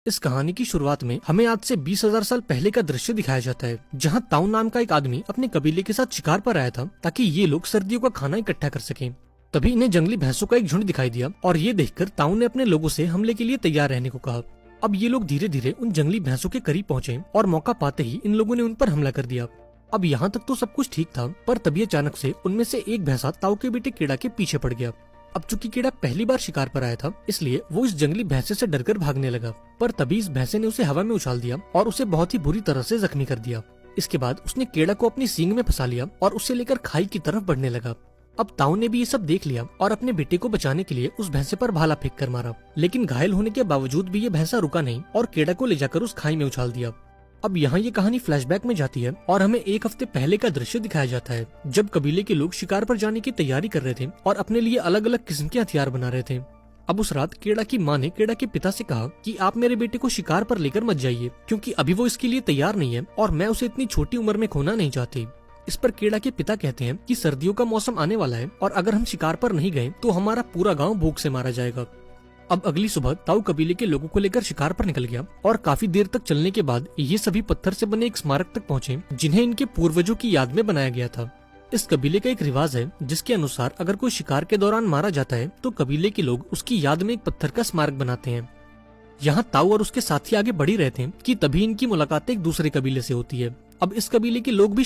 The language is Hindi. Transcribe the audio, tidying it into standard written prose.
इस कहानी की शुरुआत में हमें आज से 20,000 साल पहले का दृश्य दिखाया जाता है, जहाँ ताऊ नाम का एक आदमी अपने कबीले के साथ शिकार पर आया था ताकि ये लोग सर्दियों का खाना इकट्ठा कर सकें। तभी इन्हें जंगली भैंसों का एक झुंड दिखाई दिया और ये देखकर ताऊ ने अपने लोगों से हमले के लिए तैयार रहने को कहा। अब ये लोग धीरे धीरे उन जंगली भैंसों के करीब पहुंचे और मौका पाते ही इन लोगों ने उन पर हमला कर दिया। अब यहाँ तक तो सब कुछ ठीक था, पर तभी अचानक से उनमें से एक भैंसा ताऊ के बेटे केड़ा के पीछे पड़ गया। अब चूंकि केड़ा पहली बार शिकार पर आया था, इसलिए वो इस जंगली भैंसे से डरकर भागने लगा, पर तभी इस भैंसे ने उसे हवा में उछाल दिया और उसे बहुत ही बुरी तरह से जख्मी कर दिया। इसके बाद उसने केड़ा को अपनी सींग में फंसा लिया और उसे लेकर खाई की तरफ बढ़ने लगा। अब ताऊ ने भी ये सब देख लिया और अपने बेटे को बचाने के लिए उस भैंसे पर भाला फेंक कर मारा, लेकिन घायल होने के बावजूद भी ये भैंसा रुका नहीं और केड़ा को ले जाकर उस खाई में उछाल दिया। अब यहाँ ये कहानी फ्लैशबैक में जाती है और हमें एक हफ्ते पहले का दृश्य दिखाया जाता है, जब कबीले के लोग शिकार पर जाने की तैयारी कर रहे थे और अपने लिए अलग अलग किस्म के हथियार बना रहे थे। अब उस रात केड़ा की माँ ने केड़ा के पिता से कहा कि आप मेरे बेटे को शिकार पर लेकर मत जाइए, क्योंकि अभी वो इसके लिए तैयार नहीं है और मैं उसे इतनी छोटी उम्र में खोना नहीं चाहती। इस पर केड़ा के पिता कहते हैं कि सर्दियों का मौसम आने वाला है और अगर हम शिकार पर नहीं गए तो हमारा पूरा गाँव भूख से मारा जाएगा। अब अगली सुबह ताऊ कबीले के लोगों को लेकर शिकार पर निकल गया और काफी देर तक चलने के बाद ये सभी पत्थर से बने एक स्मारक तक पहुंचे, जिन्हें इनके पूर्वजों की याद में बनाया गया था। इस कबीले का एक रिवाज है जिसके अनुसार अगर कोई शिकार के दौरान मारा जाता है तो कबीले के लोग उसकी याद में एक पत्थर का स्मारक बनाते हैं। यहाँ ताऊ और उसके साथी आगे बढ़ ही रहे थे कि तभी इनकी मुलाकात एक दूसरे कबीले से होती है। अब इस कबीले के लोग भी